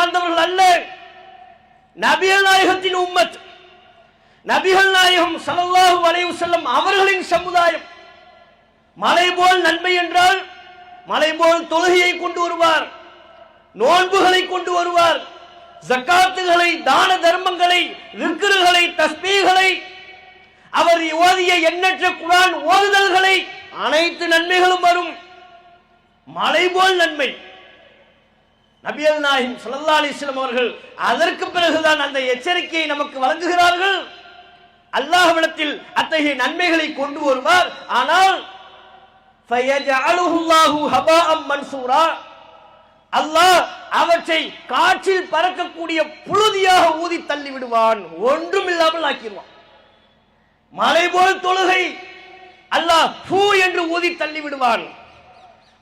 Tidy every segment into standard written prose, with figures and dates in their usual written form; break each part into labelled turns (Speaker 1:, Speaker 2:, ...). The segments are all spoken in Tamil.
Speaker 1: சார்ந்தவர்கள் அல்ல, நபிகள் நாயகத்தின் உம்மத், நபிகள் நாயகம் ஸல்லல்லாஹு அலைஹி வஸல்லம் அவர்களின் சமுதாயம். மலை போல் நன்மை என்றால் மலை போல் தொழுகையை கொண்டு வருவார், நோன்புகளை கொண்டு வருவார், ஜக்காத்துகளை, தான தர்மங்களை, விக்ருகளை, தஸ்பீகளை, அவர் ஓதிய எண்ணற்ற குர்ஆன் ஓதுதல்களை, அனைத்து நன்மைகளும் வரும். மலை போல் நன்மை. நபிகள் நாயகம் ஸல்லல்லாஹு அலைஹி வஸல்லம் அவர்கள் அதற்கு பிறகுதான் அந்த எச்சரிக்கையை நமக்கு வழங்குகிறார்கள். அல்லாஹ்விடத்தில் அத்தகைய நன்மைகளை கொண்டு வருவார். ஆனால் ஃபயஜஅலுஹுல்லாஹு ஹபாஅம் மன்சூரா, அல்லாஹ் அவற்றை காற்றில் பறக்கக்கூடிய புழுதியாக ஊதி தள்ளி விடுவான், ஒன்றும் இல்லாமல் ஆக்கிடுவான். மலை போல் தொழுகை அல்லாஹ் ஃபூ என்று ஊதி தள்ளி விடுவான்.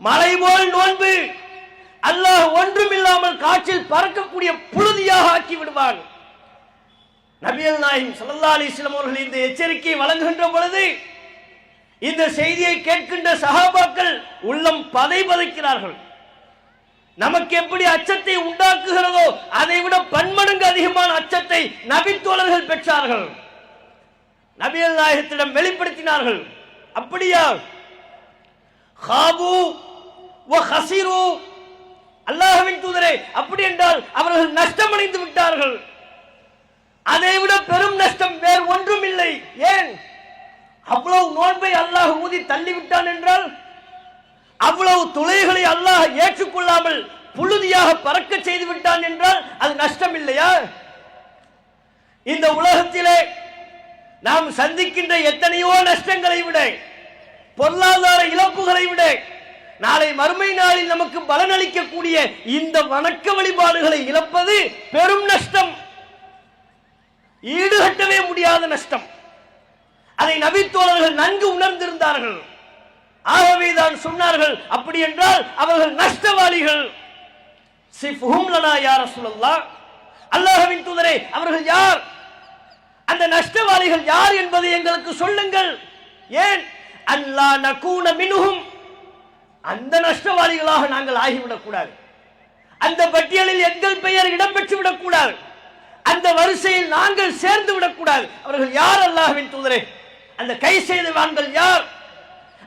Speaker 1: மலை போல் நோன்பு அல்லாஹ் ஒன்றும் இல்லாமல் காற்றில் பறக்கக்கூடிய புழுதியாக ஆக்கி விடுவான். நபிகள் நாயகம் ஸல்லல்லாஹு அலைஹி வஸல்லம் அவர்கள் இந்த எச்சரிக்கையை வழங்குகின்ற பொழுது இந்த செய்தியை கேட்கின்ற சஹாபாக்கள் உள்ளம் பதைபதைக்கிறார்கள். நமக்கு எப்படி அச்சத்தை உண்டாக்குகிறதோ அதை விட பன்மடங்கு அதிகமான அச்சத்தை நபித்தோழர்கள் பெற்றார்கள். நபிகள் நாயகத்திடம் வெளிப்படுத்தினார்கள். அப்படியா? காபு வ ஹஸிரு, அல்லாஹ்வின் தூதரே, அப்படி என்றால் அவர்கள் நஷ்டமடைந்து விட்டார்கள். அதைவிட பெரும் நஷ்டம் வேறு ஒன்றும் இல்லை. ஏன்? அவ்வளவு நோன்பை அல்லாஹ் ஊதி தள்ளிவிட்டான் என்றால், அவ்வளவு தொழுகைகளை அல்லாஹ் ஏற்றுக்கொள்ளாமல் புழுதியாக பறக்க செய்து விட்டான் என்றால் அது நஷ்டம் இல்லையா? இந்த உலகத்திலே நாம் சந்திக்கின்ற எத்தனையோ நஷ்டங்களை விட, பொருளாதார இழப்புகளை விட, நாளை மறுமை நாளில் நமக்கு பலனளிக்கக்கூடிய இந்த வணக்க வழிபாடுகளை இழப்பது பெரும் நஷ்டம், ஈடுகட்டவே முடியாத நஷ்டம். அதை நபித்தோழர்கள் நன்கு உணர்ந்திருந்தார்கள். ஆகவேதான் சொன்னார்கள், அப்படி என்றால் அவர்கள் நஷ்டவாளிகள். சிஃப்ஹும் லனா யா ரசூலல்லாஹ், அல்லாஹ்வின் தூதரே, அவர்கள் யார்? அந்த நஷ்டவாளிகள் யார் என்பதை எங்களுக்கு சொல்லுங்கள். ஏன்? அல்லா நகூன மின்ஹும், அந்த நஷ்டவாளிகளாக நாங்கள் ஆகிவிடக் கூடாது, அந்த பட்டியலில் எங்கள் பெயர் இடம்பெற்று விடக்கூடாது, அந்த வரிசையில் நாங்கள் சேர்ந்து விடக்கூடாது. அவர்கள் யார் அல்லாஹ்வின் தூதரே? அந்த கை செய்தவான்கள் யார்?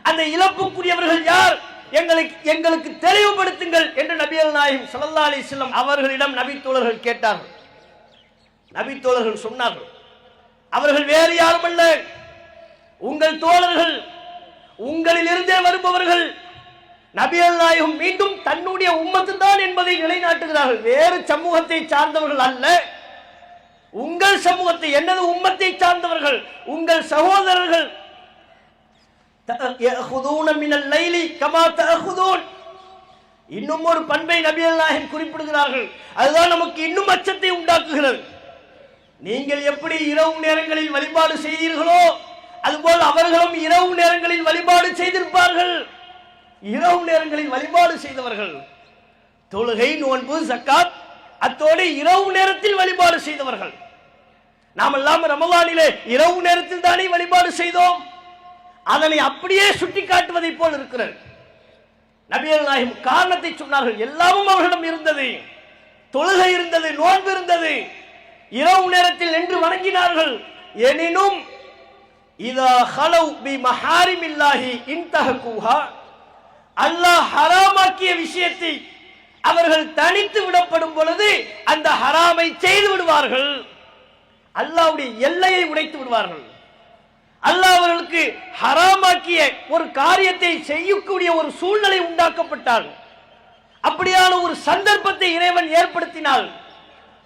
Speaker 1: அந்த இழப்புக்குரியவர்கள் யார்? எங்களுக்கு தெளிவுபடுத்துங்கள் என்று நபிகள் நாயகம் ஸல்லல்லாஹு அலைஹி வஸல்லம் அவர்களிடம் நபித்தோழர்கள் கேட்டார்கள். நபித்தோழர்கள் சொன்னார்கள், அவர்கள் வேறு யாரும் அல்ல, உங்கள் தோழர்கள், உங்களிலிருந்தே வருபவர்கள். நபிகள் நாயகம் மீண்டும் தன்னுடைய உம்மத்து தான் என்பதை நிலைநாட்டுகிறார்கள். வேறு சமூகத்தை சார்ந்தவர்கள் அல்ல, உங்கள் சமூகத்தை, எனது உம்மத்தை சார்ந்தவர்கள், உங்கள் சகோதரர்கள். இன்னும் ஒரு பண்பை நபிகள் நாயகம் குறிப்பிடுகிறார்கள். அதுதான் நமக்கு இன்னும் அச்சத்தை உண்டாக்குகிறது. நீங்கள் எப்படி இரவு நேரங்களில் வழிபாடு செய்தீர்களோ அதுபோல் அவர்களும் இரவு நேரங்களில் வழிபாடு செய்திருப்பார்கள். இரவு நேரங்களில் வழிபாடு செய்தவர்கள், தொழுகை, நோன்பு, ஜக்காத், அத்தோடு இரவு நேரத்தில் வழிபாடு செய்தவர்கள். நாம் எல்லாம் ரமலானிலே இரவு நேரத்தில் தானே வழிபாடு செய்தோம். அதனை அப்படியே சுட்டி காட்டுவதை போல் இருக்கிறது. நபிகள் நாயகம் காரணத்தை சொன்னார்கள். எல்லாமும் அவர்களிடம் இருந்தது. தொழுகை இருந்தது, நோன்பு இருந்தது, இரவு நேரத்தில் நின்று வணங்கினார்கள். எனினும் இதா ஹலவ் பி மஹாரிமில்லாஹி இன்தஹகுஹா, அல்லாஹ் ஹராமாக்கிய விஷயத்தை அவர்கள் தனித்து விடப்படும் பொழுது அந்த ஹராமை செய்து விடுவார்கள். அல்லாஹ்வுடைய எல்லையை உடைத்து விடுவார்கள். அல்லாஹ் அவர்களுக்கு ஹராமாக்கிய ஒரு காரியத்தை செய்யக்கூடிய ஒரு சூழ்நிலை உண்டாக்கப்பட்டால், அப்படியான ஒரு சந்தர்ப்பத்தை இறைவன் ஏற்படுத்தினால்,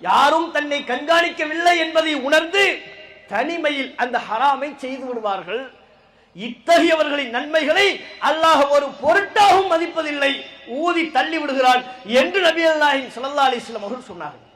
Speaker 1: யாரும் தன்னை கண்காணிக்கவில்லை என்பதை உணர்ந்து தனிமையில் அந்த ஹராமை செய்து விடுவார்கள். இத்தகையவர்களின் நன்மைகளை அல்லாஹ் ஒரு பொருட்டாகவும் மதிப்பதில்லை, ஊதி தள்ளி விடுகிறான் என்று நபிகள் நாயகம் ஸல்லல்லாஹு அலைஹி வஸல்லம் அவர்கள் சொன்னார்கள்.